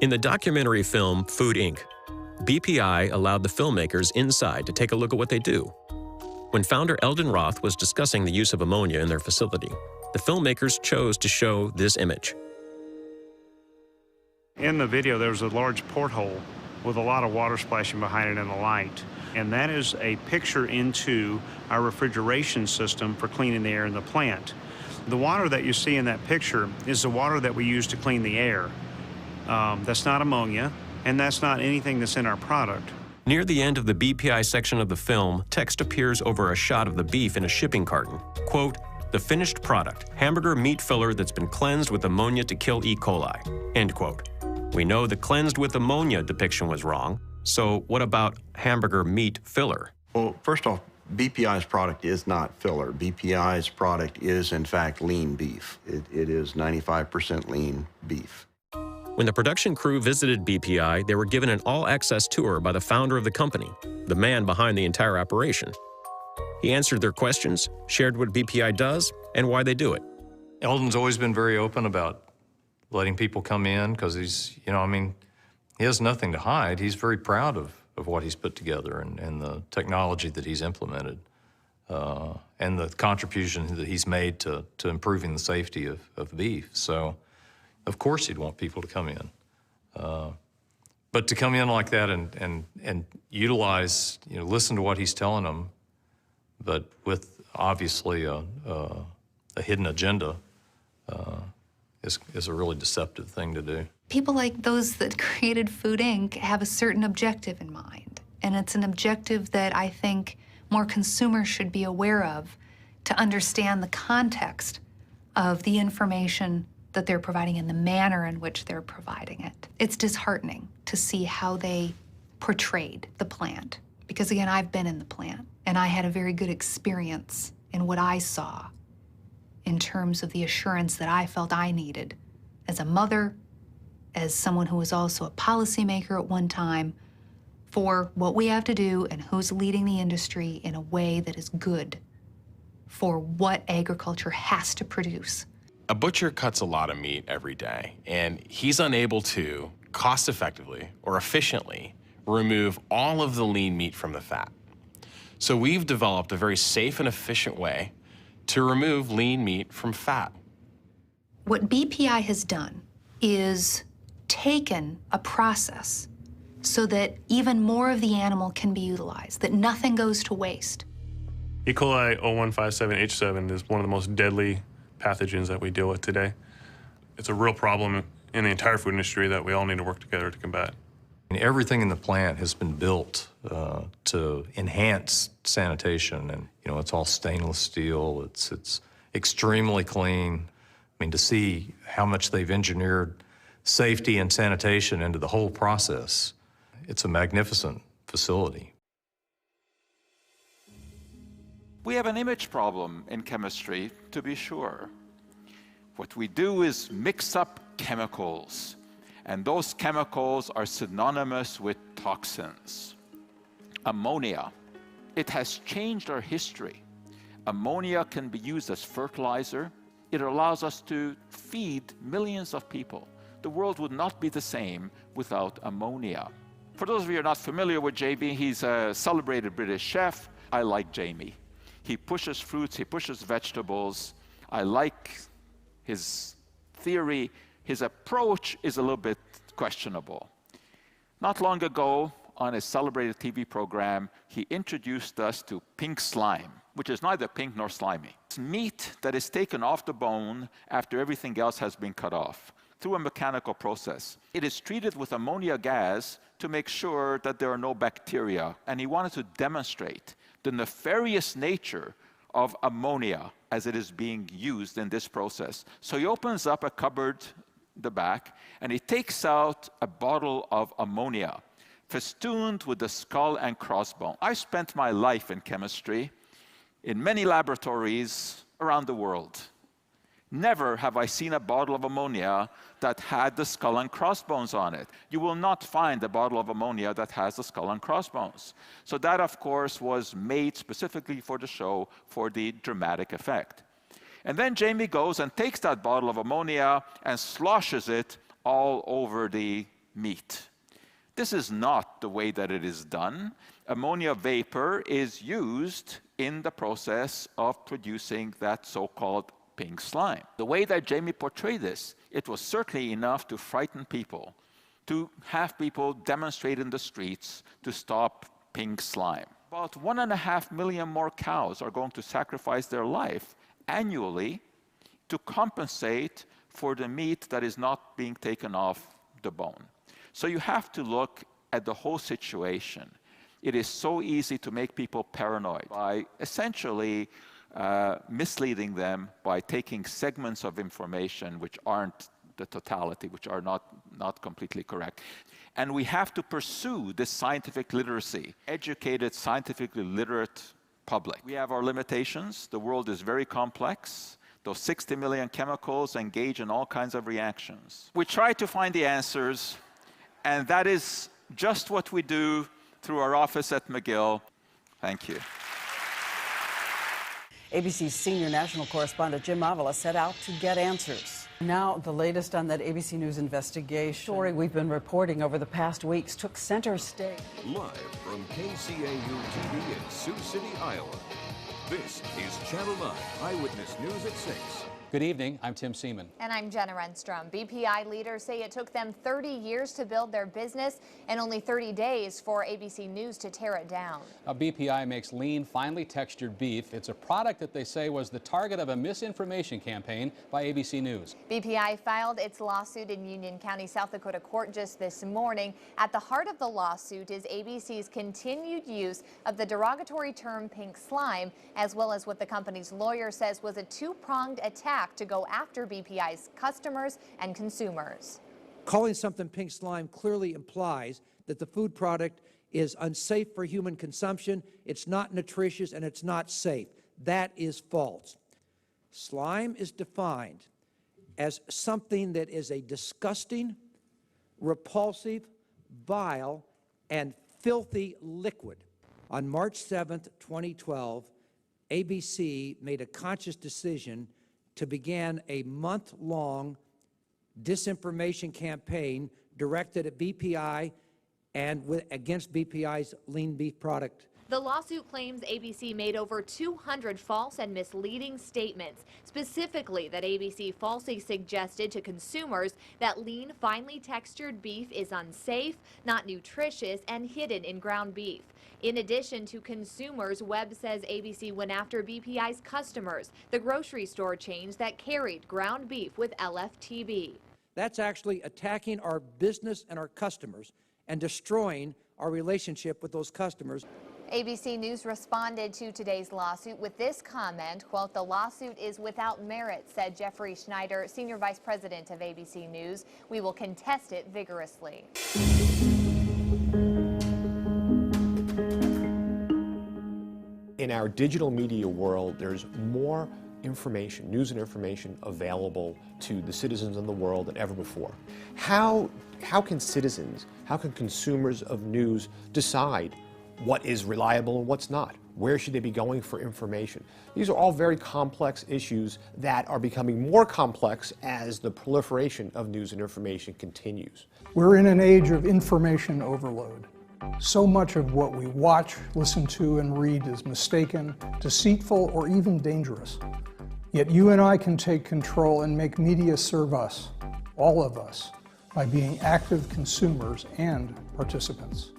In the documentary film Food Inc., BPI allowed the filmmakers inside to take a look at what they do. When founder Eldon Roth was discussing the use of ammonia in their facility, the filmmakers chose to show this image. In the video, there was a large porthole with a lot of water splashing behind it and a light. And that is a picture into our refrigeration system for cleaning the air in the plant. The water that you see in that picture is the water that we use to clean the air. That's not ammonia, and that's not anything that's in our product. Near the end of the BPI section of the film, text appears over a shot of the beef in a shipping carton. Quote, "The finished product, hamburger meat filler that's been cleansed with ammonia to kill E. coli." End quote. We know the cleansed with ammonia depiction was wrong, so what about hamburger meat filler? Well, first off, BPI's product is not filler. BPI's product is, in fact, lean beef. It is 95% lean beef. When the production crew visited BPI, they were given an all-access tour by the founder of the company, the man behind the entire operation. He answered their questions, shared what BPI does, and why they do it. Eldon's always been very open about letting people come in because he's, he has nothing to hide. He's very proud of what he's put together and the technology that he's implemented and the contribution that he's made to improving the safety of beef. So, of course he'd want people to come in. But to come in like that and utilize, listen to what he's telling them, but with obviously a hidden agenda is a really deceptive thing to do. People like those that created Food Inc. have a certain objective in mind, and it's an objective that I think more consumers should be aware of to understand the context of the information that they're providing and the manner in which they're providing it. It's disheartening to see how they portrayed the plant, because again, I've been in the plant, and I had a very good experience in what I saw in terms of the assurance that I felt I needed as a mother, as someone who was also a policymaker at one time, for what we have to do and who's leading the industry in a way that is good for what agriculture has to produce. A butcher cuts a lot of meat every day, and he's unable to cost-effectively or efficiently remove all of the lean meat from the fat. So we've developed a very safe and efficient way to remove lean meat from fat. What BPI has done is taken a process so that even more of the animal can be utilized, that nothing goes to waste. E. coli 0157H7 is one of the most deadly pathogens that we deal with today. It's a real problem in the entire food industry that we all need to work together to combat. Everything in the plant has been built to enhance sanitation, and it's all stainless steel. It's extremely clean. To see how much they've engineered safety and sanitation into the whole process, it's a magnificent facility. We have an image problem in chemistry, to be sure. What we do is mix up chemicals, and those chemicals are synonymous with toxins. Ammonia, it has changed our history. Ammonia can be used as fertilizer. It allows us to feed millions of people. The world would not be the same without ammonia. For those of you who are not familiar with Jamie, he's a celebrated British chef. I like Jamie. He pushes fruits, he pushes vegetables. I like his theory. His approach is a little bit questionable. Not long ago, on a celebrated TV program, he introduced us to pink slime, which is neither pink nor slimy. It's meat that is taken off the bone after everything else has been cut off through a mechanical process. It is treated with ammonia gas to make sure that there are no bacteria. And he wanted to demonstrate the nefarious nature of ammonia as it is being used in this process. So he opens up a cupboard, the back, and he takes out a bottle of ammonia festooned with the skull and crossbone. I spent my life in chemistry in many laboratories around the world. Never have I seen a bottle of ammonia that had the skull and crossbones on it. You will not find a bottle of ammonia that has the skull and crossbones. So that, of course, was made specifically for the show for the dramatic effect. And then Jamie goes and takes that bottle of ammonia and sloshes it all over the meat. This is not the way that it is done. Ammonia vapor is used in the process of producing that so-called pink slime. The way that Jamie portrayed this, it was certainly enough to frighten people, to have people demonstrate in the streets to stop pink slime. About 1.5 million more cows are going to sacrifice their life annually to compensate for the meat that is not being taken off the bone. So you have to look at the whole situation. It is so easy to make people paranoid by essentially misleading them by taking segments of information which aren't the totality, which are not completely correct. And we have to pursue this scientific literacy, educated, scientifically literate public. We have our limitations. The world is very complex. Those 60 million chemicals engage in all kinds of reactions. We try to find the answers, and that is just what we do through our office at McGill. Thank you. ABC's senior national correspondent Jim Avila set out to get answers. Now, the latest on that ABC News investigation. Story we've been reporting over the past weeks took center stage. Live from KCAU-TV in Sioux City, Iowa. This is Channel 9 Eyewitness News at 6. Good evening, I'm Tim Seaman. And I'm Jenna Renstrom. BPI leaders say it took them 30 years to build their business and only 30 days for ABC News to tear it down. Now, BPI makes lean, finely textured beef. It's a product that they say was the target of a misinformation campaign by ABC News. BPI filed its lawsuit in Union County, South Dakota court just this morning. At the heart of the lawsuit is ABC's continued use of the derogatory term pink slime, as well as what the company's lawyer says was a two-pronged attack to go after BPI's customers and consumers. Calling something pink slime clearly implies that the food product is unsafe for human consumption, it's not nutritious, and it's not safe. That is false. Slime is defined as something that is a disgusting, repulsive, vile, and filthy liquid. On March 7th, 2012, ABC made a conscious decision to begin a month-long disinformation campaign directed at BPI and against BPI's lean beef product. The lawsuit claims ABC made over 200 false and misleading statements, specifically that ABC falsely suggested to consumers that lean, finely textured beef is unsafe, not nutritious, and hidden in ground beef. In addition to consumers, Webb says ABC went after BPI's customers, the grocery store chains that carried ground beef with LFTB. That's actually attacking our business and our customers and destroying our relationship with those customers. ABC News responded to today's lawsuit with this comment, quote, "The lawsuit is without merit," said Jeffrey Schneider, Senior Vice President of ABC News. "We will contest it vigorously." In our digital media world, there's more information, news and information available to the citizens of the world than ever before. How can citizens, how can consumers of news decide what is reliable and what's not? Where should they be going for information? These are all very complex issues that are becoming more complex as the proliferation of news and information continues. We're in an age of information overload. So much of what we watch, listen to, and read is mistaken, deceitful, or even dangerous. Yet you and I can take control and make media serve us, all of us, by being active consumers and participants.